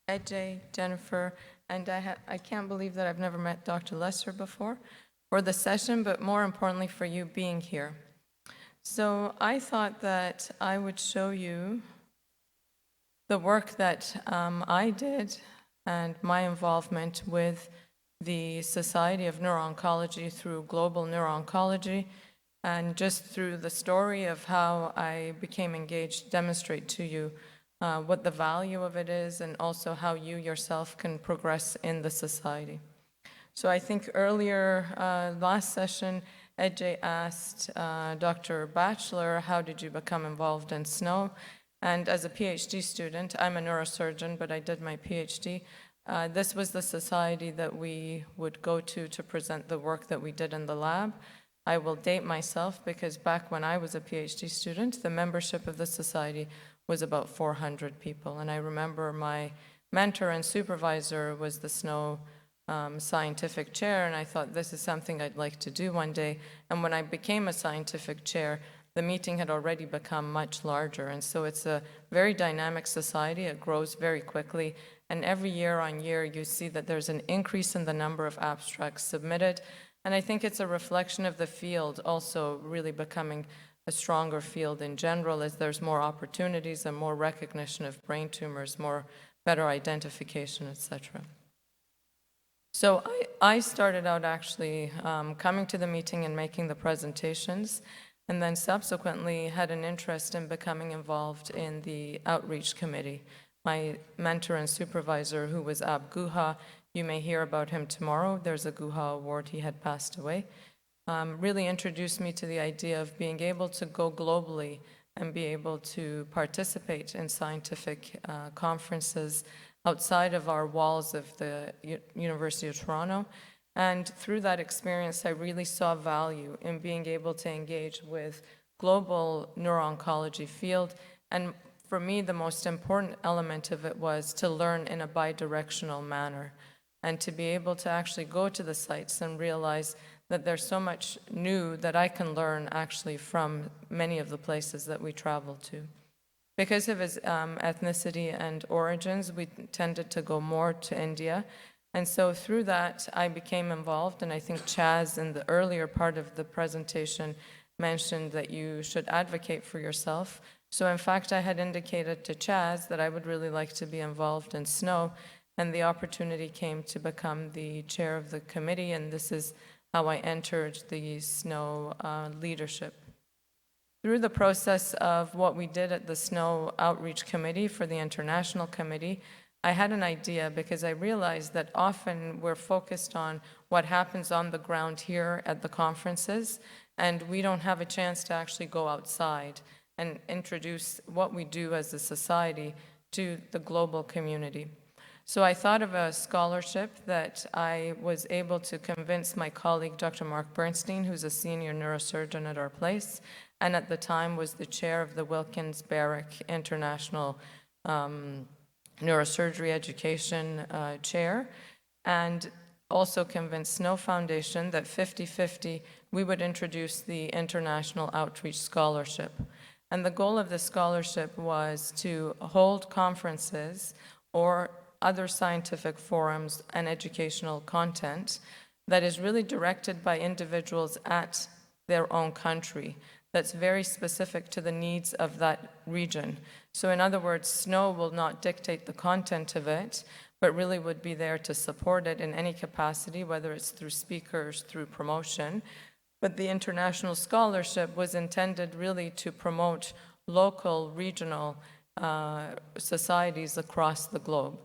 Ejay, Jennifer, and I can't believe that I've never met Dr. Lesser before for the session, but more importantly for you being here. So I thought that I would show you the work that I did and my involvement with the Society of Neuro-Oncology through Global Neuro-Oncology, and just through the story of how I became engaged, demonstrate to you what the value of it is and also how you yourself can progress in the society. So I think earlier, last session, Ejay asked Dr. Batchelor, how did you become involved in SNO? And as a PhD student, I'm a neurosurgeon, but I did my PhD. This was the society that we would go to present the work that we did in the lab. I will date myself because back when I was a PhD student, the membership of the society was about 400 people. And I remember my mentor and supervisor was the SNO scientific chair, and I thought this is something I'd like to do one day. And when I became a scientific chair, the meeting had already become much larger. And so it's a very dynamic society. It grows very quickly. And every year on year, you see that there's an increase in the number of abstracts submitted. And I think it's a reflection of the field also really becoming a stronger field in general as there's more opportunities and more recognition of brain tumors, more better identification, etc. So I started out actually coming to the meeting and making the presentations, and then subsequently had an interest in becoming involved in the outreach committee. My mentor and supervisor, who was Ab Guha, you may hear about him tomorrow. There's a Guha Award, he had passed away. Really introduced me to the idea of being able to go globally and be able to participate in scientific conferences outside of our walls of the University of Toronto. And through that experience, I really saw value in being able to engage with global neuro-oncology field. And for me, the most important element of it was to learn in a bi-directional manner and to be able to actually go to the sites and realize that there's so much new that I can learn actually from many of the places that we travel to. Because of his ethnicity and origins, we tended to go more to India. And so through that, I became involved, and I think Chaz in the earlier part of the presentation mentioned that you should advocate for yourself. So in fact, I had indicated to Chaz that I would really like to be involved in SNO, and the opportunity came to become the chair of the committee, and this is how I entered the SNO leadership. Through the process of what we did at the SNO Outreach Committee for the International Committee, I had an idea because I realized that often we're focused on what happens on the ground here at the conferences, and we don't have a chance to actually go outside and introduce what we do as a society to the global community. So I thought of a scholarship that I was able to convince my colleague, Dr. Mark Bernstein, who's a senior neurosurgeon at our place, and at the time was the chair of the Wilkins Barrick International Neurosurgery Education Chair, and also convinced SNO Foundation that 50-50 we would introduce the International Outreach Scholarship. And the goal of the scholarship was to hold conferences or other scientific forums and educational content that is really directed by individuals at their own country, that's very specific to the needs of that region. So in other words, SNO will not dictate the content of it, but really would be there to support it in any capacity, whether it's through speakers, through promotion. But the international scholarship was intended really to promote local, regional societies across the globe.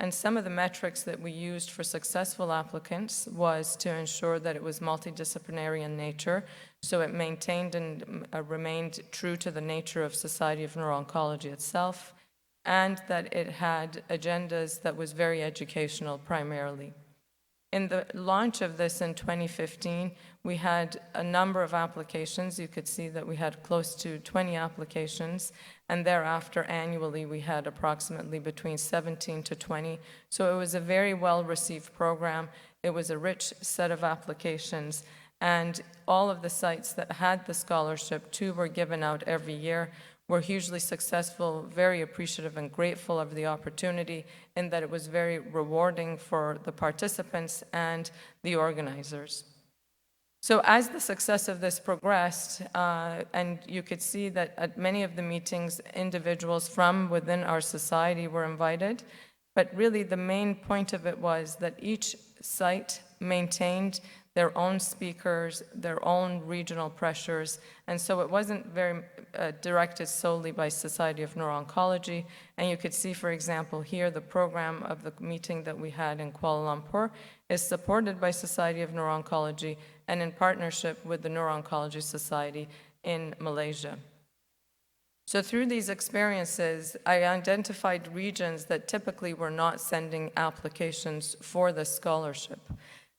And some of the metrics that we used for successful applicants was to ensure that it was multidisciplinary in nature, so it maintained and remained true to the nature of Society of Neuro-Oncology itself, and that it had agendas that was very educational primarily. In the launch of this in 2015, we had a number of applications. You could see that we had close to 20 applications, and thereafter annually we had approximately between 17 to 20. So it was a very well-received program. It was a rich set of applications, and all of the sites that had the scholarship, 2 were given out every year. were hugely successful, very appreciative and grateful of the opportunity, in that it was very rewarding for the participants and the organizers. So as the success of this progressed, and you could see that at many of the meetings, individuals from within our society were invited, but really the main point of it was that each site maintained their own speakers, their own regional pressures, and so it wasn't very directed solely by Society of Neuro-Oncology. And you could see, for example, here the program of the meeting that we had in Kuala Lumpur is supported by Society of Neuro-Oncology and in partnership with the Neuro-Oncology Society in Malaysia. So through these experiences, I identified regions that typically were not sending applications for this scholarship.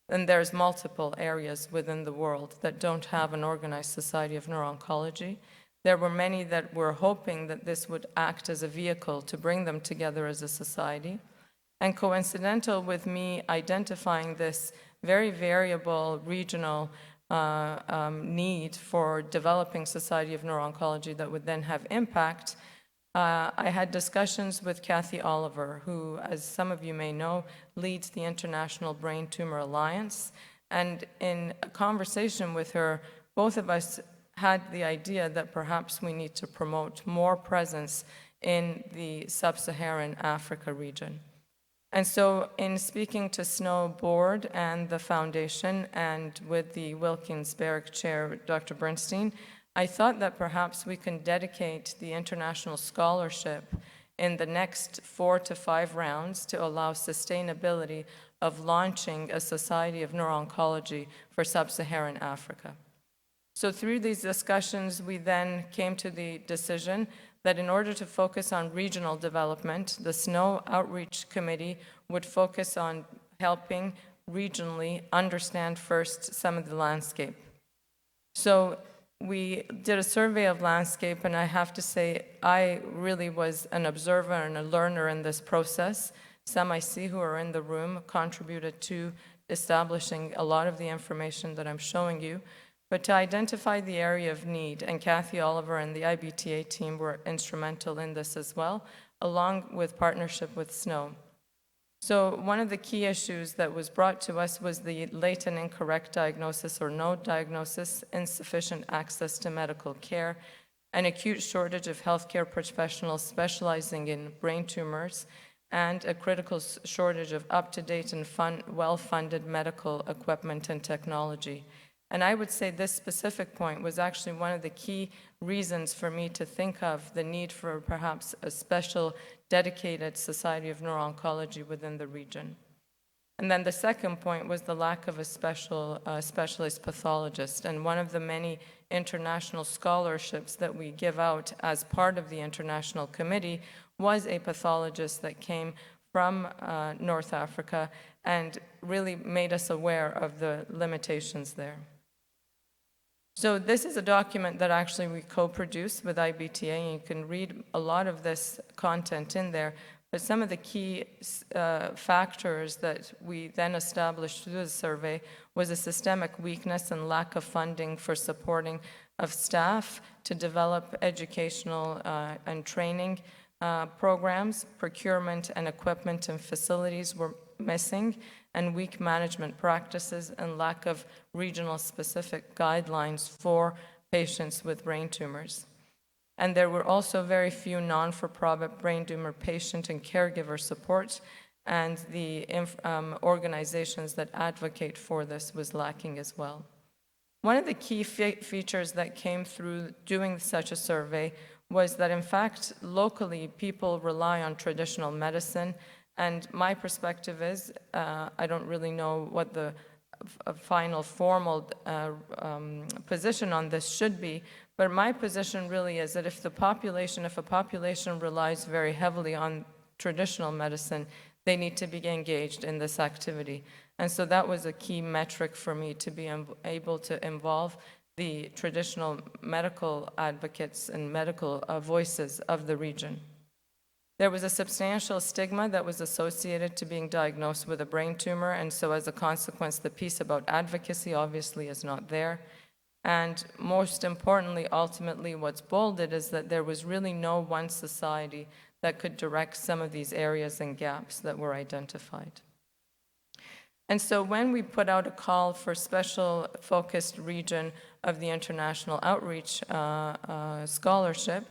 And there's multiple areas within the world that don't have an organized Society of Neuro-Oncology. There were many that were hoping that this would act as a vehicle to bring them together as a society. And coincidental with me identifying this very variable regional need for developing Society of Neuro-Oncology that would then have impact, I had discussions with Kathy Oliver, who, as some of you may know, leads the International Brain Tumor Alliance. And in a conversation with her, both of us had the idea that perhaps we need to promote more presence in the sub-Saharan Africa region. And so in speaking to SNO Board and the Foundation and with the Wilkins-Barrick Chair, Dr. Bernstein, I thought that perhaps we can dedicate the international scholarship in the next 4 to 5 rounds to allow sustainability of launching a Society of Neuro-Oncology for Sub-Saharan Africa. So through these discussions, we then came to the decision that in order to focus on regional development, the SNO Outreach Committee would focus on helping regionally understand first some of the landscape. So we did a survey of landscape, and I have to say I really was an observer and a learner in this process. Some I see who are in the room contributed to establishing a lot of the information that I'm showing you. But to identify the area of need, and Kathy Oliver and the IBTA team were instrumental in this as well, along with partnership with SNO. So one of the key issues that was brought to us was the late and incorrect diagnosis or no diagnosis, insufficient access to medical care, an acute shortage of healthcare professionals specializing in brain tumors, and a critical shortage of up-to-date and well-funded medical equipment and technology. And I would say this specific point was actually one of the key reasons for me to think of the need for perhaps a special dedicated Society of Neuro-Oncology within the region. And then the second point was the lack of a specialist pathologist. And one of the many international scholarships that we give out as part of the international committee was a pathologist that came from North Africa and really made us aware of the limitations there. So this is a document that actually we co-produced with IBTA, and you can read a lot of this content in there. But some of the key factors that we then established through the survey was a systemic weakness and lack of funding for supporting of staff to develop educational and training programs, procurement and equipment and facilities were missing, and weak management practices and lack of regional specific guidelines for patients with brain tumors. And there were also very few non-for-profit brain tumor patient and caregiver support, and the organizations that advocate for this was lacking as well. One of the key features that came through doing such a survey was that in fact locally people rely on traditional medicine. And my perspective is, I don't really know what the final formal position on this should be, but my position really is that if a population relies very heavily on traditional medicine, they need to be engaged in this activity. And so that was a key metric for me to be able to involve the traditional medical advocates and medical voices of the region. There was a substantial stigma that was associated to being diagnosed with a brain tumor, and so as a consequence, the piece about advocacy obviously is not there. And most importantly, ultimately, what's bolded is that there was really no one society that could direct some of these areas and gaps that were identified. And so when we put out a call for special focused region of the International Outreach Scholarship,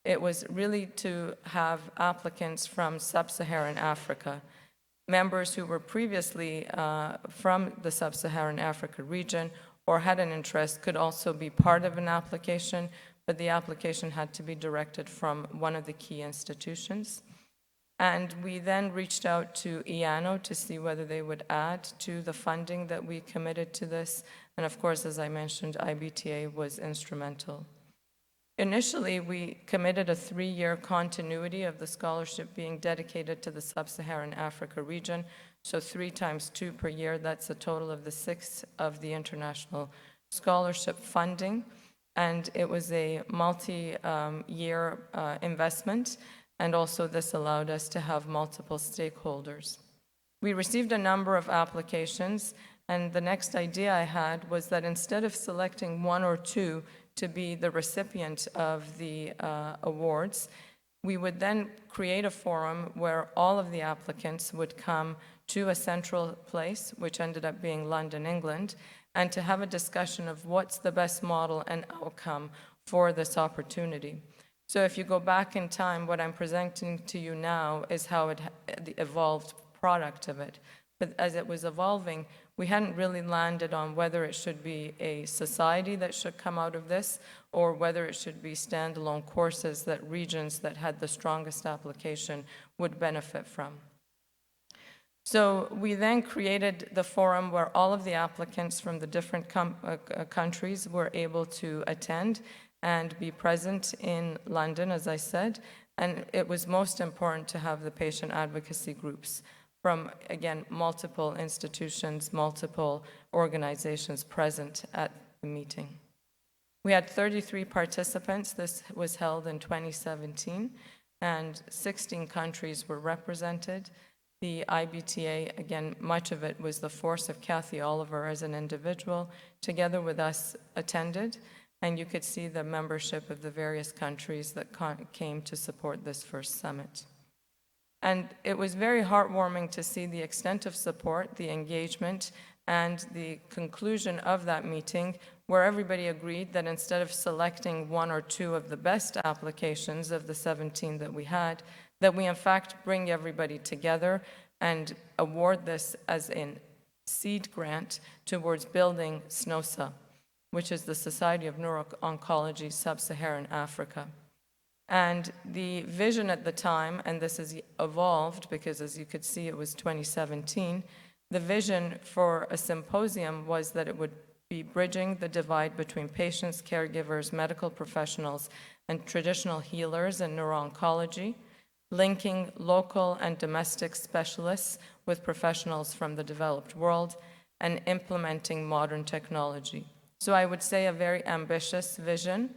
it was really to have applicants from sub-Saharan Africa. Members who were previously from the sub-Saharan Africa region or had an interest could also be part of an application, but the application had to be directed from one of the key institutions. And we then reached out to IANO to see whether they would add to the funding that we committed to this. And of course, as I mentioned, IBTA was instrumental. Initially, we committed a 3-year continuity of the scholarship being dedicated to the sub-Saharan Africa region. So 3 times 2 per year, that's a total of the 6 of the international scholarship funding. And it was a multi-year investment. And also this allowed us to have multiple stakeholders. We received a number of applications, and the next idea I had was that instead of selecting 1 or 2 to be the recipient of the awards, we would then create a forum where all of the applicants would come to a central place, which ended up being London, England, and to have a discussion of what's the best model and outcome for this opportunity. So if you go back in time, what I'm presenting to you now is how the evolved product of it. But as it was evolving, we hadn't really landed on whether it should be a society that should come out of this or whether it should be standalone courses that regions that had the strongest application would benefit from. So we then created the forum where all of the applicants from the different countries were able to attend and be present in London, as I said, and it was most important to have the patient advocacy groups from, again, multiple institutions, multiple organizations present at the meeting. We had 33 participants. This was held in 2017, and 16 countries were represented. The IBTA, again, much of it was the force of Kathy Oliver as an individual, together with us attended, and you could see the membership of the various countries that came to support this first summit. And it was very heartwarming to see the extent of support, the engagement, and the conclusion of that meeting where everybody agreed that instead of selecting 1 or 2 of the best applications of the 17 that we had, that we in fact bring everybody together and award this as a seed grant towards building SNOSA, which is the Society of Neuro-Oncology Sub-Saharan Africa. And the vision at the time, and this has evolved because as you could see it was 2017, the vision for a symposium was that it would be bridging the divide between patients, caregivers, medical professionals, and traditional healers in neuro-oncology, linking local and domestic specialists with professionals from the developed world, and implementing modern technology. So I would say a very ambitious vision.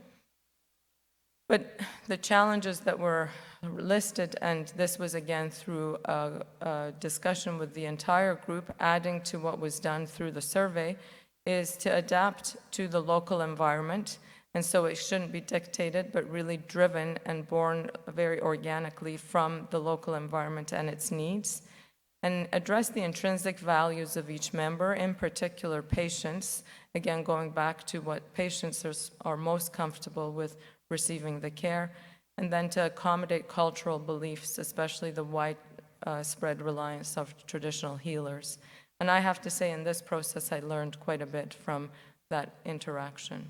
But the challenges that were listed, and this was again through a discussion with the entire group, adding to what was done through the survey, is to adapt to the local environment. And so it shouldn't be dictated, but really driven and born very organically from the local environment and its needs. And address the intrinsic values of each member, in particular patients, again going back to what patients are most comfortable with receiving the care, and then to accommodate cultural beliefs, especially the widespread reliance of traditional healers. And I have to say in this process I learned quite a bit from that interaction.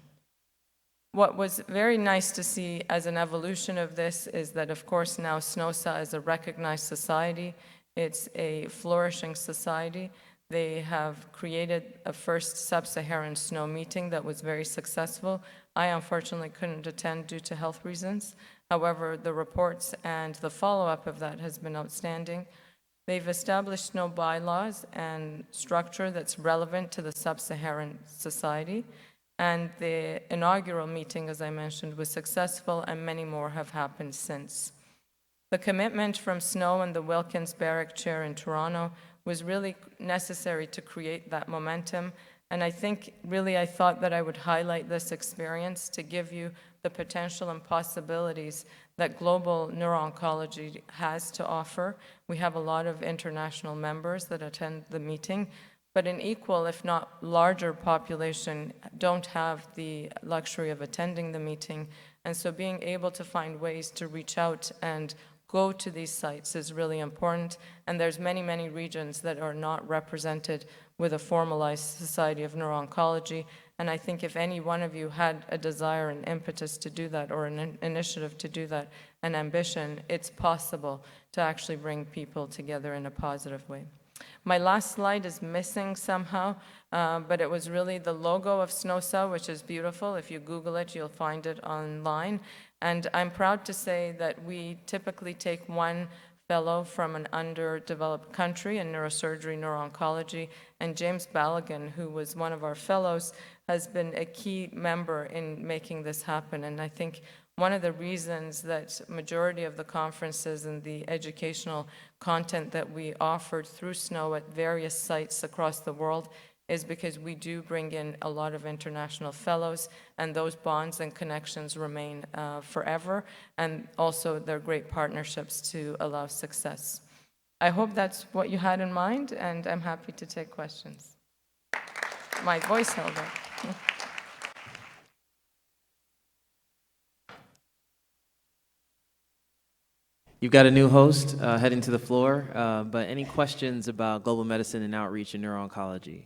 What was very nice to see as an evolution of this is that of course now SNOSA is a recognized society. It's a flourishing society. They have created a first sub-Saharan SNO meeting that was very successful. I unfortunately couldn't attend due to health reasons. However, the reports and the follow-up of that has been outstanding. They've established SNO bylaws and structure that's relevant to the sub-Saharan society. And the inaugural meeting, as I mentioned, was successful, and many more have happened since. The commitment from SNO and the Wilkins Barrick Chair in Toronto was really necessary to create that momentum And I think really I thought that I would highlight this experience to give you the potential and possibilities that global neuro-oncology has to offer. We have a lot of international members that attend the meeting, but an equal, if not larger population don't have the luxury of attending the meeting. And so being able to find ways to reach out and go to these sites is really important. And there's many, many regions that are not represented with a formalized Society of Neuro-Oncology. And I think if any one of you had a desire and impetus to do that, or an initiative to do that, an ambition, it's possible to actually bring people together in a positive way. My last slide is missing somehow, but it was really the logo of SNOSA, which is beautiful. If you Google it, you'll find it online. And I'm proud to say that we typically take one fellow from an underdeveloped country in neurosurgery, neuro-oncology, and James Balogun, who was one of our fellows, has been a key member in making this happen. And I think one of the reasons that majority of the conferences and the educational content that we offered through SNO at various sites across the world is because we do bring in a lot of international fellows, and those bonds and connections remain forever, and also they're great partnerships to allow success. I hope that's what you had in mind, and I'm happy to take questions. My voice held up. You've got a new host heading to the floor, but any questions about global medicine and outreach in neuro-oncology?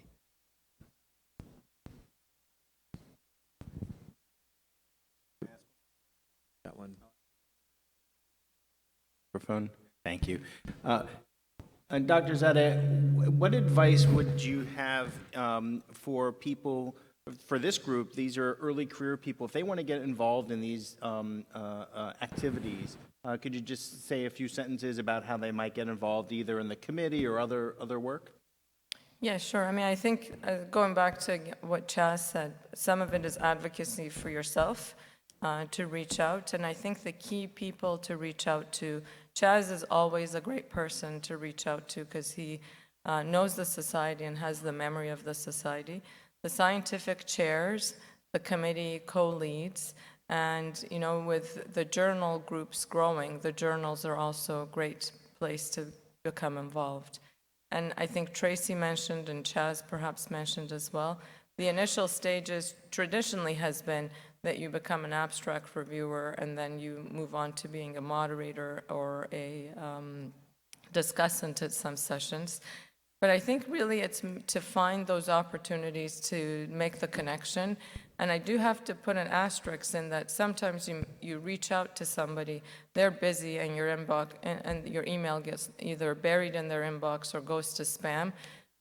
Got one. Microphone. Thank you. And Dr. Zadeh, what advice would you have for people, for this group? These are early career people. If they want to get involved in these activities, could you just say a few sentences about how they might get involved either in the committee or other work? Yeah, sure. I mean, I think going back to what Chaz said, some of it is advocacy for yourself to reach out. And I think the key people to reach out to, Chaz is always a great person to reach out to because he knows the society and has the memory of the society. The scientific chairs, the committee co-leads, and you know, with the journal groups growing, the journals are also a great place to become involved. And I think Tracy mentioned, and Chaz perhaps mentioned as well, the initial stages traditionally has been that you become an abstract reviewer and then you move on to being a moderator or a discussant at some sessions. But I think really it's to find those opportunities to make the connection. And I do have to put an asterisk in that sometimes you reach out to somebody, they're busy, and your inbox and your email gets either buried in their inbox or goes to spam.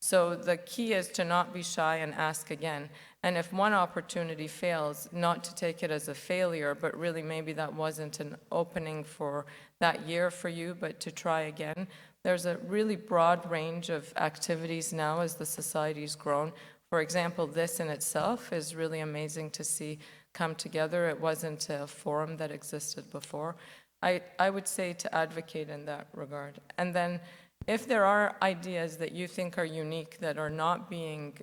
So the key is to not be shy and ask again. And if one opportunity fails, not to take it as a failure, but really maybe that wasn't an opening for that year for you, but to try again. There's a really broad range of activities now as the society's grown. For example, this in itself is really amazing to see come together. It wasn't a forum that existed before. I would say to advocate in that regard. And then if there are ideas that you think are unique that are not being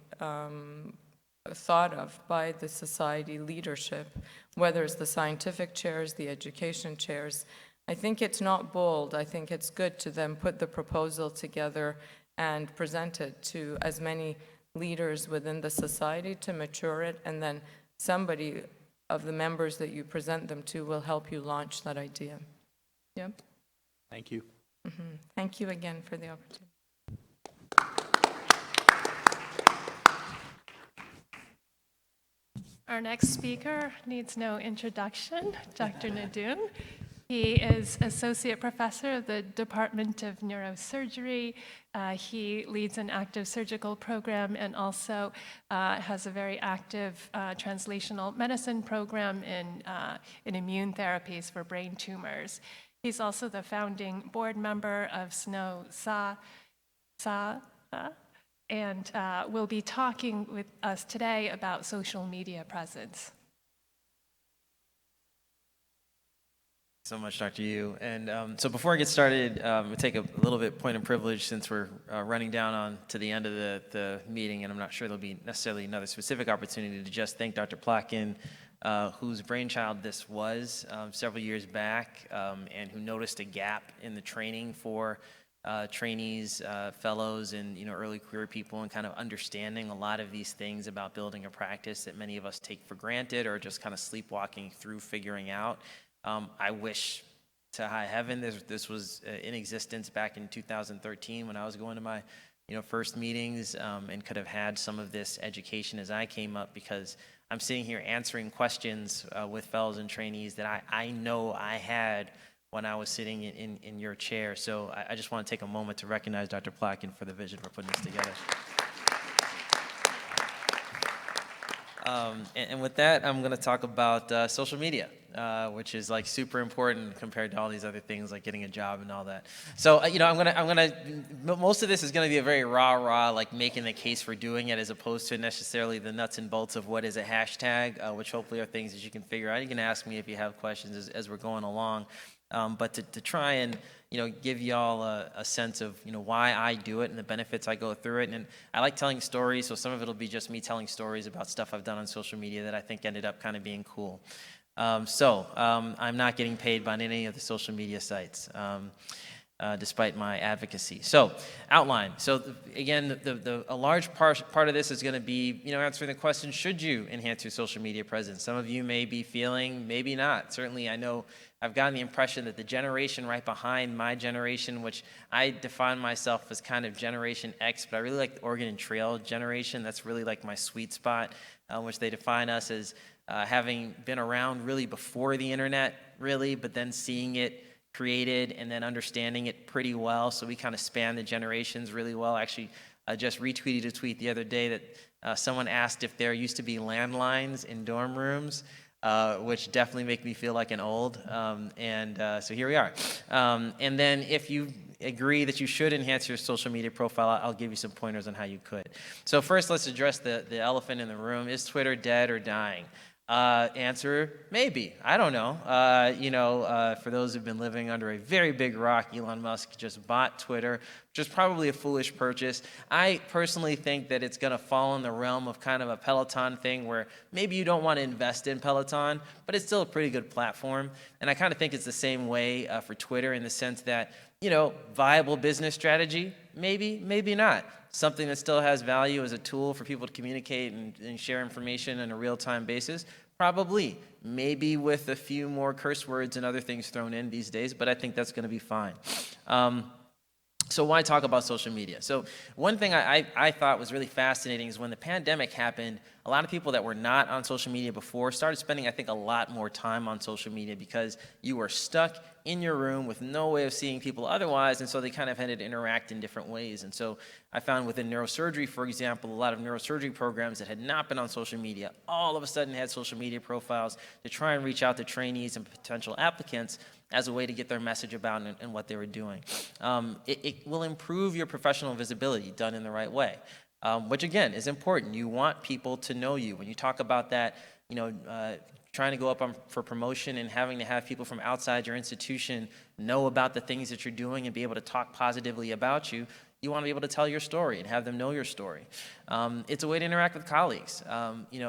thought of by the society leadership, whether it's the scientific chairs, the education chairs, I think it's not bold. I think it's good to then put the proposal together and present it to as many leaders within the society to mature it, and then somebody of the members that you present them to will help you launch that idea. Yep. Thank you. Mm-hmm. Thank you again for the opportunity. Our next speaker needs no introduction, Dr. Nadoun. He is Associate Professor of the Department of Neurosurgery. He leads an active surgical program and also has a very active translational medicine program in immune therapies for brain tumors. He's also the founding board member of SNO-SA, and will be talking with us today about social media presence. So much, Dr. Yu. And so before I get started, we'll take a little bit point of privilege since we're running down on to the end of the meeting, and I'm not sure there'll be necessarily another specific opportunity to just thank Dr. Plotkin, whose brainchild this was several years back, and who noticed a gap in the training for trainees, fellows, and early career people, and kind of understanding a lot of these things about building a practice that many of us take for granted or just kind of sleepwalking through figuring out. I wish to high heaven this was in existence back in 2013 when I was going to my first meetings, and could have had some of this education as I came up, because I'm sitting here answering questions with fellows and trainees that I know I had when I was sitting in your chair. So I just want to take a moment to recognize Dr. Plotkin for the vision for putting this together. And with that, I'm going to talk about social media, which is like super important compared to all these other things like getting a job and all that. So most of this is going to be a very raw, like making the case for doing it, as opposed to necessarily the nuts and bolts of what is a hashtag, which hopefully are things that you can figure out. You can ask me if you have questions as we're going along. But to try and give y'all a sense of why I do it and the benefits I go through it. And I like telling stories, so some of it'll be just me telling stories about stuff I've done on social media that I think ended up kind of being cool. I'm not getting paid by any of the social media sites, despite my advocacy. So, outline. So again, a large part of this is going to be answering the question: should you enhance your social media presence? Some of you may be feeling, maybe not. Certainly, I know I've gotten the impression that the generation right behind my generation, which I define myself as kind of Generation X, but I really like the Oregon Trail generation. That's really like my sweet spot, which they define us as having been around really before the internet, really, but then seeing it created and then understanding it pretty well. So we kind of span the generations really well. Actually, I just retweeted a tweet the other day that someone asked if there used to be landlines in dorm rooms, which definitely make me feel like an old. So here we are. And then if you agree that you should enhance your social media profile, I'll give you some pointers on how you could. So first, let's address the elephant in the room. Is Twitter dead or dying? Answer, maybe. I don't know. For those who've been living under a very big rock, Elon Musk just bought Twitter, which is probably a foolish purchase. I personally think that it's going to fall in the realm of kind of a Peloton thing, where maybe you don't want to invest in Peloton, but it's still a pretty good platform. And I kind of think it's the same way for Twitter, in the sense that, viable business strategy, maybe not. Something that still has value as a tool for people to communicate and share information on a real-time basis, probably. Maybe with a few more curse words and other things thrown in these days, but I think that's going to be fine. So why talk about social media? So one thing I thought was really fascinating is when the pandemic happened, a lot of people that were not on social media before started spending, I think, a lot more time on social media, because you were stuck in your room with no way of seeing people otherwise, and so they kind of had to interact in different ways. And so I found within neurosurgery, for example, a lot of neurosurgery programs that had not been on social media all of a sudden had social media profiles to try and reach out to trainees and potential applicants as a way to get their message about and what they were doing. It will improve your professional visibility done in the right way, which again is important. You want people to know you. When you talk about that, trying to go up for promotion and having to have people from outside your institution know about the things that you're doing and be able to talk positively about you, you want to be able to tell your story and have them know your story. It's a way to interact with colleagues.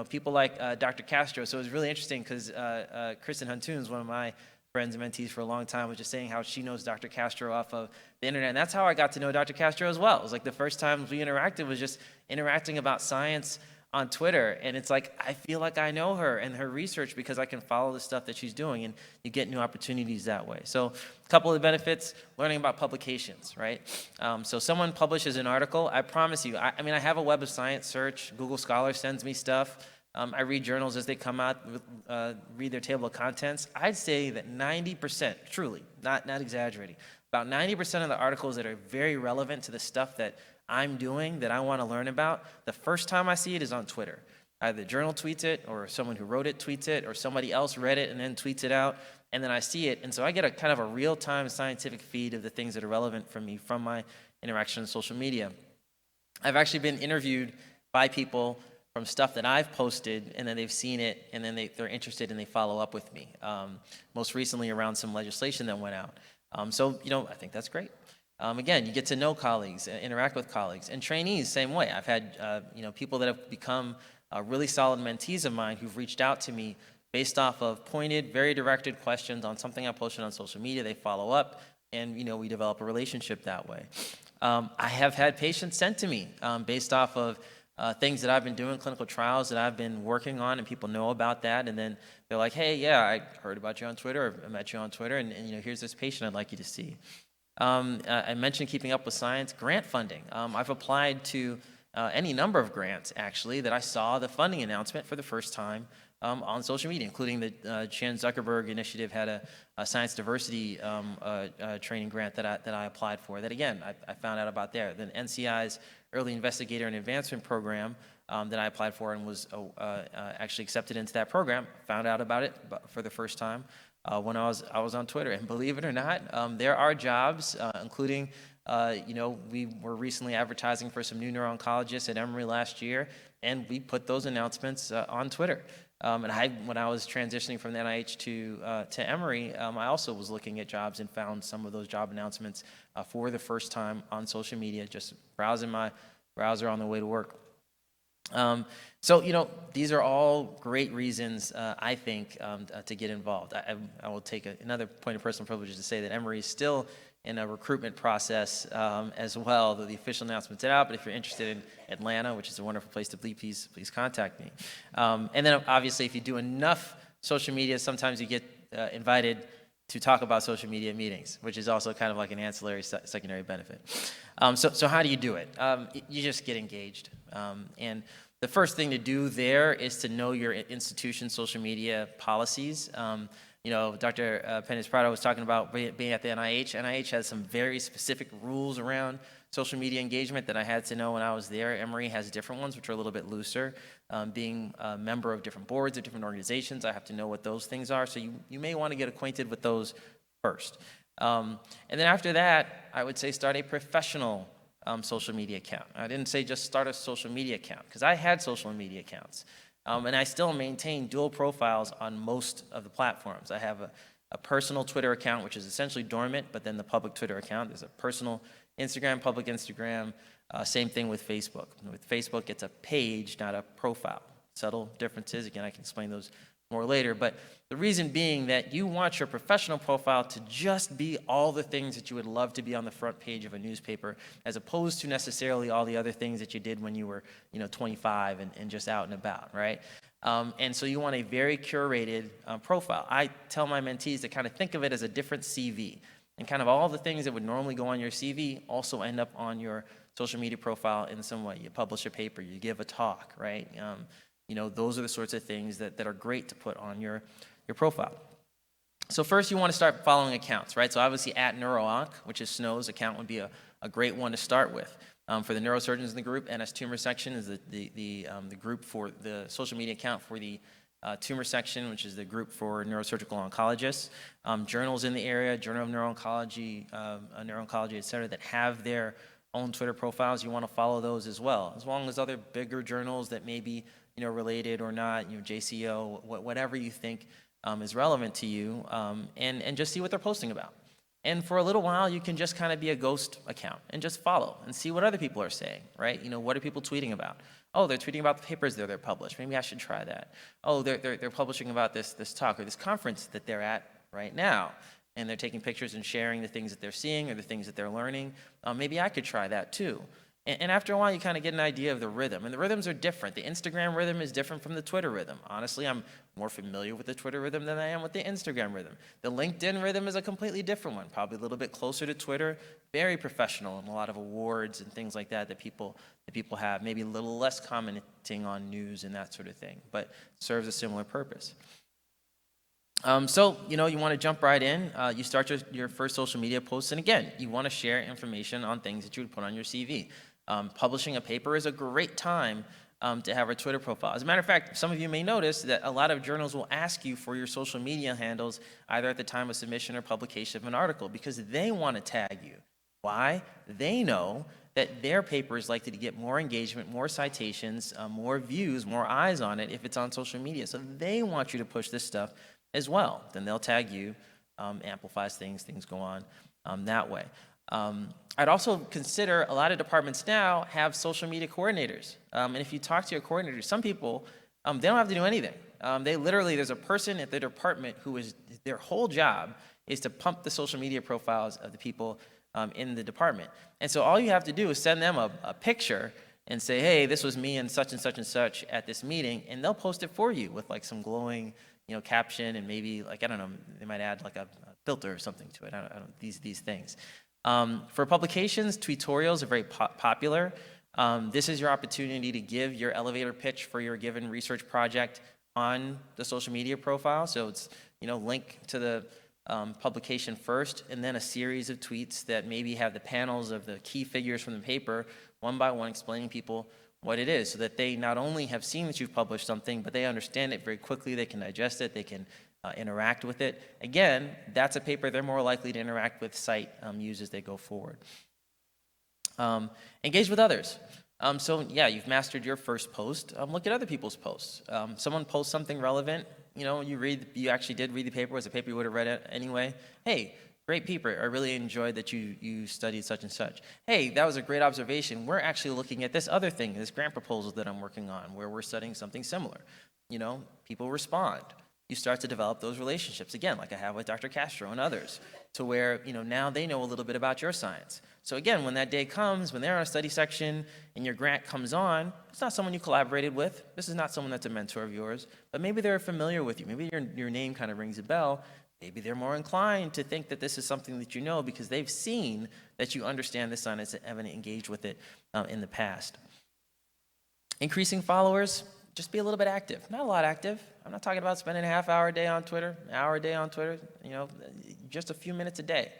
People like Dr. Castro. So it was really interesting because Kristen Huntoons, one of my friends and mentees for a long time, was just saying how she knows Dr. Castro off of the internet. And that's how I got to know Dr. Castro as well. It was like the first time we interacted was just interacting about science on Twitter. And it's like, I feel like I know her and her research because I can follow the stuff that she's doing, and you get new opportunities that way. So a couple of the benefits: learning about publications, right? So someone publishes an article, I promise you, I have a Web of Science search. Google Scholar sends me stuff. I read journals as they come out, read their table of contents. I'd say that 90%, truly, not exaggerating, about 90% of the articles that are very relevant to the stuff that I'm doing, that I want to learn about, the first time I see it is on Twitter. Either the journal tweets it, or someone who wrote it tweets it, or somebody else read it and then tweets it out, and then I see it. And so I get a kind of a real-time scientific feed of the things that are relevant for me from my interaction on social media. I've actually been interviewed by people from stuff that I've posted, and then they've seen it, and then they're interested and they follow up with me. Most recently around some legislation that went out. So, I think that's great. Again, you get to know colleagues, interact with colleagues, and trainees, same way. I've had, people that have become really solid mentees of mine who've reached out to me based off of pointed, very directed questions on something I posted on social media. They follow up, and, we develop a relationship that way. I have had patients sent to me based off of things that I've been doing, clinical trials that I've been working on, and people know about that, and then they're like, hey, yeah, I heard about you on Twitter, or I met you on Twitter, and here's this patient I'd like you to see. I mentioned keeping up with science, grant funding. I've applied to any number of grants, actually, that I saw the funding announcement for the first time on social media, including the Chan Zuckerberg Initiative had a science diversity training grant that I applied for. That, again, I found out about there. Then NCI's Early Investigator and Advancement Program that I applied for and was actually accepted into that program. Found out about it for the first time when I was on Twitter. And believe it or not, there are jobs, including, we were recently advertising for some new neuro-oncologists at Emory last year, and we put those announcements on Twitter. And when I was transitioning from the NIH to Emory, I also was looking at jobs and found some of those job announcements for the first time on social media, just browsing my browser on the way to work. So, these are all great reasons, I think, to get involved. I will take another point of personal privilege to say that Emory is still in a recruitment process as well. The official announcement's out, but if you're interested in Atlanta, which is a wonderful place to be, please contact me. And then obviously if you do enough social media, sometimes you get invited to talk about social media meetings, which is also kind of like an ancillary secondary benefit. So how do you do it? You just get engaged. And the first thing to do there is to know your institution's social media policies. Dr. Pennis-Prado was talking about being at the NIH. NIH has some very specific rules around social media engagement that I had to know when I was there. Emory has different ones, which are a little bit looser. Being a member of different boards of different organizations, I have to know what those things are. So you may want to get acquainted with those first. And then after that, I would say start a professional social media account. I didn't say just start a social media account, because I had social media accounts. And I still maintain dual profiles on most of the platforms. I have a personal Twitter account, which is essentially dormant, but then the public Twitter account. There's a personal Instagram, public Instagram. Same thing with Facebook. With Facebook, it's a page, not a profile. Subtle differences. Again, I can explain those more later. But the reason being that you want your professional profile to just be all the things that you would love to be on the front page of a newspaper, as opposed to necessarily all the other things that you did when you were 25 and just out and about, right? And so you want a very curated profile. I tell my mentees to kind of think of it as a different CV. And kind of all the things that would normally go on your CV also end up on your social media profile in some way. You publish a paper, you give a talk, right? Those are the sorts of things that are great to put on your profile. So first you want to start following accounts, right? So obviously at NeuroOnc, which is Snow's account, would be a great one to start with. For the neurosurgeons in the group, NS Tumor Section is the group for the social media account for the tumor section, which is the group for neurosurgical oncologists. Journals in the area, Journal of Neuro-Oncology, et cetera, that have their own Twitter profiles, you want to follow those as well, as long as other bigger journals that may be related or not, JCO, whatever you think is relevant to you, and just see what they're posting about. And for a little while, you can just kind of be a ghost account and just follow and see what other people are saying, right? What are people tweeting about? Oh, they're tweeting about the papers they're published. Maybe I should try that. Oh, they're publishing about this talk or this conference that they're at right now. And they're taking pictures and sharing the things that they're seeing or the things that they're learning. Maybe I could try that too. And after a while, you kind of get an idea of the rhythm. And the rhythms are different. The Instagram rhythm is different from the Twitter rhythm. Honestly, I'm more familiar with the Twitter rhythm than I am with the Instagram rhythm. The LinkedIn rhythm is a completely different one, probably a little bit closer to Twitter, very professional, and a lot of awards and things like that people have. Maybe a little less commenting on news and that sort of thing, but serves a similar purpose. So, you want to jump right in. You start your first social media post, and again, you want to share information on things that you would put on your CV. Publishing a paper is a great time to have a Twitter profile. As a matter of fact, some of you may notice that a lot of journals will ask you for your social media handles either at the time of submission or publication of an article because they want to tag you. Why? They know that their paper is likely to get more engagement, more citations, more views, more eyes on it if it's on social media. So they want you to push this stuff as well. Then they'll tag you, amplifies things go on that way. I'd also consider a lot of departments now have social media coordinators. And if you talk to your coordinator, some people, they don't have to do anything. There's a person at the department who is, their whole job is to pump the social media profiles of the people in the department. And so all you have to do is send them a picture and say, hey, this was me and such at this meeting, and they'll post it for you with like some glowing, caption, and maybe like, I don't know, they might add like a filter or something to it. I don't these things. For publications, tutorials are very popular. This is your opportunity to give your elevator pitch for your given research project on the social media profile. So it's, link to the publication first, and then a series of tweets that maybe have the panels of the key figures from the paper, one by one, explaining people what it is, so that they not only have seen that you've published something, but they understand it very quickly, they can digest it, they can interact with it. Again, that's a paper they're more likely to interact with, cite, use as they go forward. Engage with others. So yeah, you've mastered your first post. Look at other people's posts. Someone posts something relevant, you actually did read the paper, was a paper you would have read it anyway. Hey, great paper. I really enjoyed that you studied such and such. Hey, that was a great observation. We're actually looking at this other thing, this grant proposal that I'm working on, where we're studying something similar. People respond. You start to develop those relationships, again, like I have with Dr. Castro and others, to where, now they know a little bit about your science. So again, when that day comes, when they're on a study section and your grant comes on, it's not someone you collaborated with. This is not someone that's a mentor of yours, but maybe they're familiar with you. Maybe your name kind of rings a bell. Maybe they're more inclined to think that this is something that you know because they've seen that you understand the science and haven't engaged with it in the past. Increasing followers, just be a little bit active. Not a lot active. I'm not talking about spending a half hour a day on Twitter, an hour a day on Twitter, just a few minutes a day.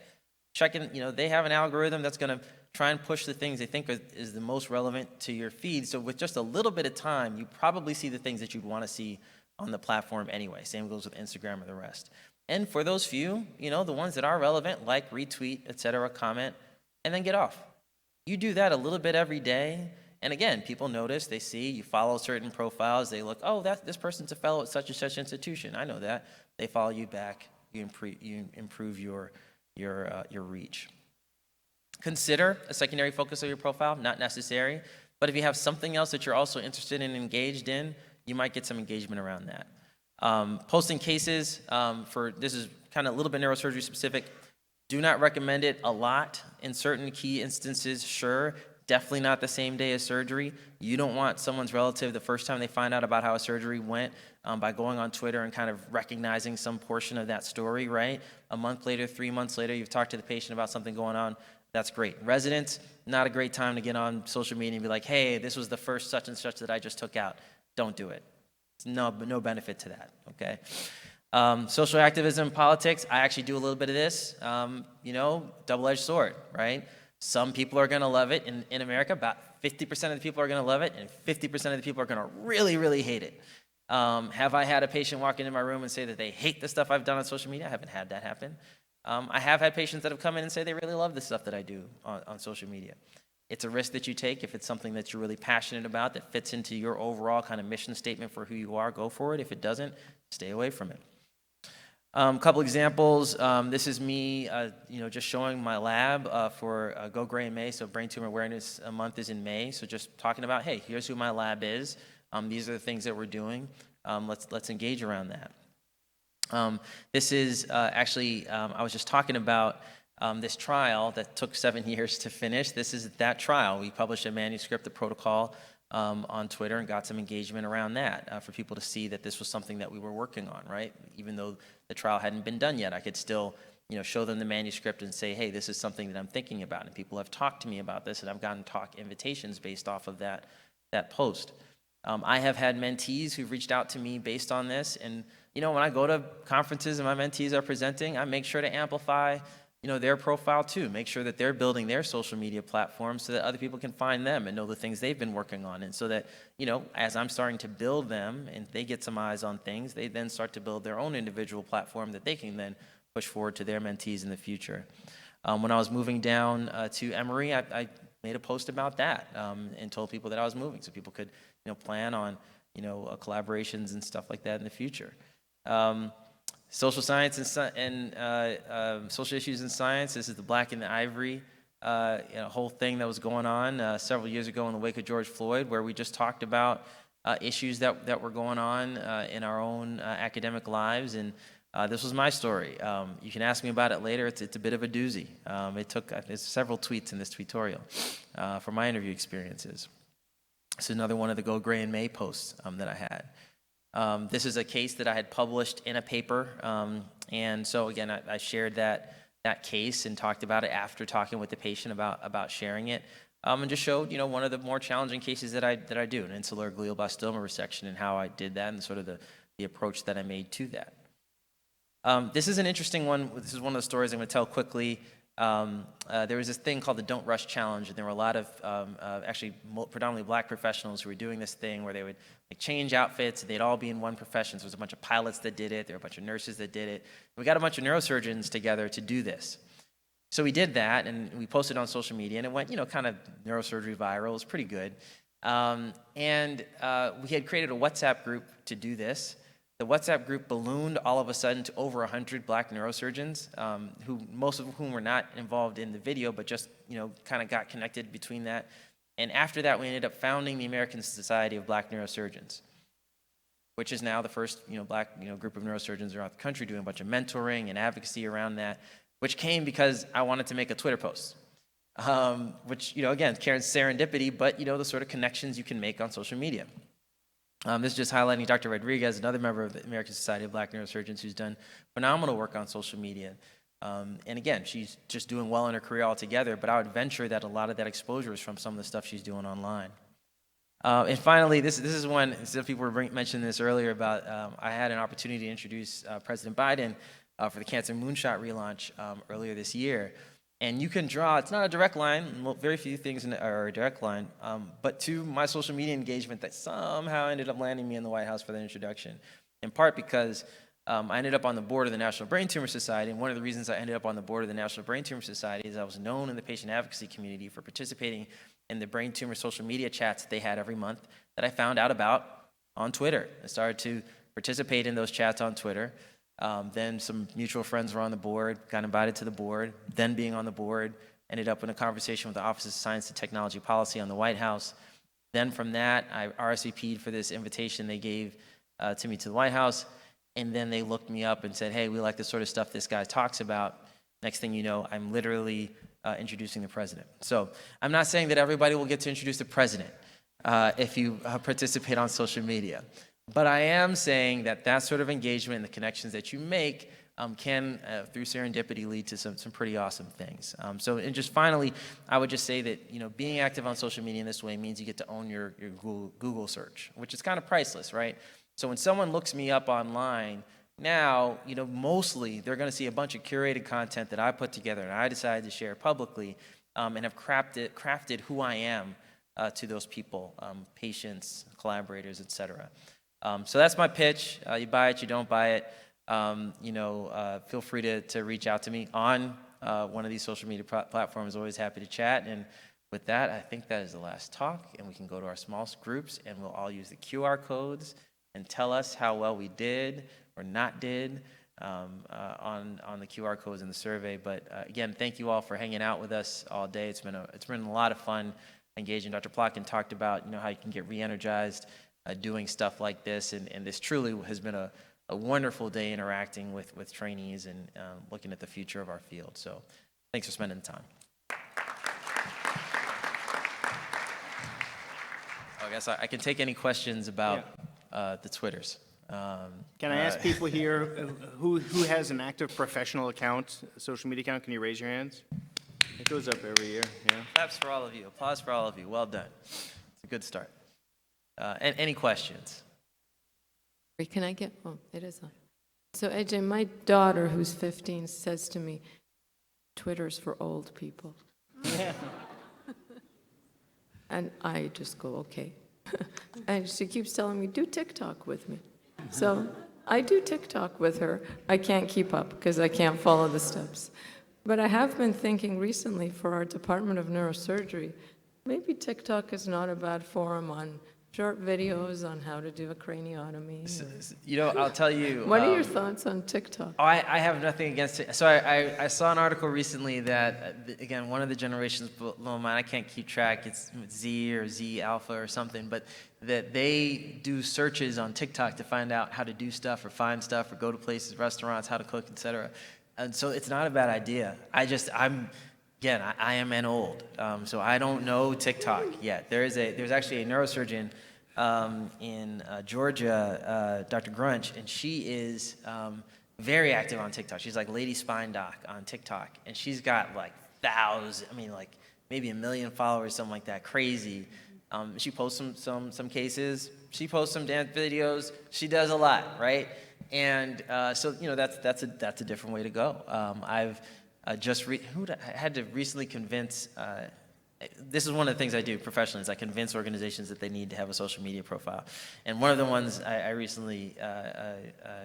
Checking, they have an algorithm that's going to try and push the things they think is the most relevant to your feed. So with just a little bit of time, you probably see the things that you'd want to see on the platform anyway. Same goes with Instagram or the rest. And for those few, the ones that are relevant, like, retweet, etc., comment, and then get off. You do that a little bit every day. And again, people notice, they see, you follow certain profiles, they look, oh, this person's a fellow at such and such institution. I know that. They follow you back. You improve your reach. Consider a secondary focus of your profile, not necessary. But if you have something else that you're also interested in and engaged in, you might get some engagement around that. Posting cases, this is kind of a little bit neurosurgery specific. Do not recommend it a lot. In certain key instances, sure. Definitely not the same day as surgery. You don't want someone's relative the first time they find out about how a surgery went by going on Twitter and kind of recognizing some portion of that story, right? A month later, 3 months later, you've talked to the patient about something going on. That's great. Residents, not a great time to get on social media and be like, hey, this was the first such and such that I just took out. Don't do it. No benefit to that, okay? Social activism, politics, I actually do a little bit of this. Double-edged sword, right? Some people are going to love it. In America, about 50% of the people are going to love it, and 50% of the people are going to really, really hate it. Have I had a patient walk into my room and say that they hate the stuff I've done on social media? I haven't had that happen. I have had patients that have come in and say they really love the stuff that I do on social media. It's a risk that you take. If it's something that you're really passionate about that fits into your overall kind of mission statement for who you are, go for it. If it doesn't, stay away from it. Couple examples. This is me, just showing my lab for Go Gray in May. So Brain Tumor Awareness Month is in May. So just talking about, hey, here's who my lab is. These are the things that we're doing. Let's engage around that. This is actually, I was just talking about this trial that took 7 years to finish. This is that trial. We published a manuscript, a protocol, on Twitter and got some engagement around that for people to see that this was something that we were working on, right? Even though the trial hadn't been done yet, I could still, show them the manuscript and say, hey, this is something that I'm thinking about. And people have talked to me about this, and I've gotten talk invitations based off of that post. I have had mentees who've reached out to me based on this. And, when I go to conferences and my mentees are presenting, I make sure to amplify their profile too. Make sure that they're building their social media platforms so that other people can find them and know the things they've been working on. And so that, as I'm starting to build them and they get some eyes on things, they then start to build their own individual platform that they can then push forward to their mentees in the future. When I was moving down to Emory, I made a post about that and told people that I was moving so people could, plan on, collaborations and stuff like that in the future. Social science and social issues in science. This is the Black and the Ivory whole thing that was going on several years ago in the wake of George Floyd, where we just talked about issues that were going on in our own academic lives. And this was my story. You can ask me about it later. It's a bit of a doozy. There's several tweets in this tweetorial for my interview experiences. This is another one of the Go Gray in May posts that I had. This is a case that I had published in a paper. And so again, I shared that case and talked about it after talking with the patient about sharing it. And just showed, one of the more challenging cases that I do, an insular glioblastoma resection, and how I did that and sort of the approach that I made to that. This is an interesting one. This is one of the stories I'm going to tell quickly. There was this thing called the Don't Rush Challenge, and there were a lot of actually predominantly Black professionals who were doing this thing where they would change outfits, and they'd all be in one profession. So there was a bunch of pilots that did it. There were a bunch of nurses that did it. We got a bunch of neurosurgeons together to do this. So we did that, and we posted on social media, and it went, kind of neurosurgery viral. It was pretty good. And we had created a WhatsApp group to do this. The WhatsApp group ballooned all of a sudden to over 100 Black neurosurgeons, most of whom were not involved in the video, but just, kind of got connected between that. And after that, we ended up founding the American Society of Black Neurosurgeons, which is now the first, Black, group of neurosurgeons throughout the country doing a bunch of mentoring and advocacy around that, which came because I wanted to make a Twitter post, which, again, Karen's serendipity, but, the sort of connections you can make on social media. This is just highlighting Dr. Rodriguez, another member of the American Society of Black Neurosurgeons who's done phenomenal work on social media. And again, she's just doing well in her career altogether, but I would venture that a lot of that exposure is from some of the stuff she's doing online. And finally, this is one, some people were mentioning this earlier about, I had an opportunity to introduce President Biden for the Cancer Moonshot relaunch earlier this year. And you can draw, it's not a direct line, very few things are a direct line, but to my social media engagement that somehow ended up landing me in the White House for that introduction, in part because I ended up on the board of the National Brain Tumor Society, and one of the reasons I ended up on the board of the National Brain Tumor Society is I was known in the patient advocacy community for participating in the brain tumor social media chats that they had every month that I found out about on Twitter. I started to participate in those chats on Twitter. Then some mutual friends were on the board, got invited to the board. Then being on the board, ended up in a conversation with the Office of Science and Technology Policy on the White House. Then from that, I RSVP'd for this invitation they gave to me to the White House. And then they looked me up and said, hey, we like the sort of stuff this guy talks about. Next thing you know, I'm literally introducing the president. So I'm not saying that everybody will get to introduce the president if you participate on social media. But I am saying that sort of engagement and the connections that you make can, through serendipity, lead to some pretty awesome things. And just finally, I would just say that being active on social media in this way means you get to own your Google search, which is kind of priceless, right? So when someone looks me up online, now, mostly they're going to see a bunch of curated content that I put together and I decided to share publicly and have crafted who I am to those people, patients, collaborators, et cetera. So that's my pitch. You buy it, you don't buy it. Feel free to reach out to me on one of these social media platforms. Always happy to chat. And with that, I think that is the last talk, and we can go to our small groups, and we'll all use the QR codes and tell us how well we did or not did on the QR codes in the survey. But again, thank you all for hanging out with us all day. It's been a lot of fun engaging. Dr. Plotkin talked about how you can get re-energized doing stuff like this, and this truly has been a wonderful day interacting with trainees and looking at the future of our field. So thanks for spending the time. I guess I can take any questions about the Twitters. Can I ask people here who has an active professional account, social media account? Can you raise your hands? It goes up every year. Yeah. Claps for all of you. Applause for all of you. Well done. It's a good start. And any questions? Can I get, it is on. So AJ, my daughter, who's 15, says to me, Twitter's for old people. Yeah. And I just go, okay. And she keeps telling me, do TikTok with me. So I do TikTok with her. I can't keep up because I can't follow the steps. But I have been thinking recently for our Department of Neurosurgery, maybe TikTok is not a bad forum on short videos on how to do a craniotomy. You know, I'll tell you. What are your thoughts on TikTok? Oh, I have nothing against it. So I saw an article recently that, again, one of the generations below mine, I can't keep track, it's Z or Z Alpha or something, but that they do searches on TikTok to find out how to do stuff or find stuff or go to places, restaurants, how to cook, etc. And so it's not a bad idea. I am an old, so I don't know TikTok yet. There's actually a neurosurgeon in Georgia, Dr. Grunch, and she is very active on TikTok. She's like Lady Spine Doc on TikTok, and she's got like maybe 1 million followers, something like that, crazy. She posts some cases. She posts some dance videos. She does a lot, right? And so that's a different way to go. I've I had to recently convince. This is one of the things I do professionally, is I convince organizations that they need to have a social media profile. And one of the ones I recently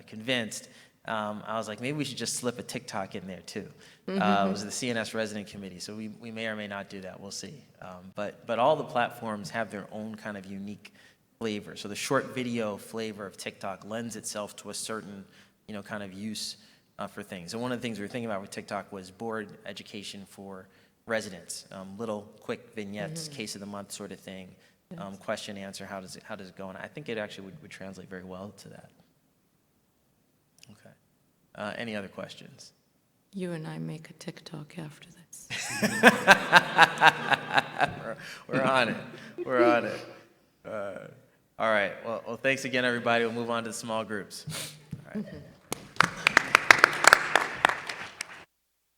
convinced, I was like, maybe we should just slip a TikTok in there too. It was the CNS resident committee, so we may or may not do that. We'll see. But all the platforms have their own kind of unique flavor. So the short video flavor of TikTok lends itself to a certain kind of use for things. And one of the things we were thinking about with TikTok was board education for residents, little quick vignettes, case of the month sort of thing, question answer, how does it go? And I think it actually would translate very well to that. Okay. Any other questions? You and I make a TikTok after this. We're on it. We're on it. All right. Well, thanks again, everybody. We'll move on to the small groups. All right.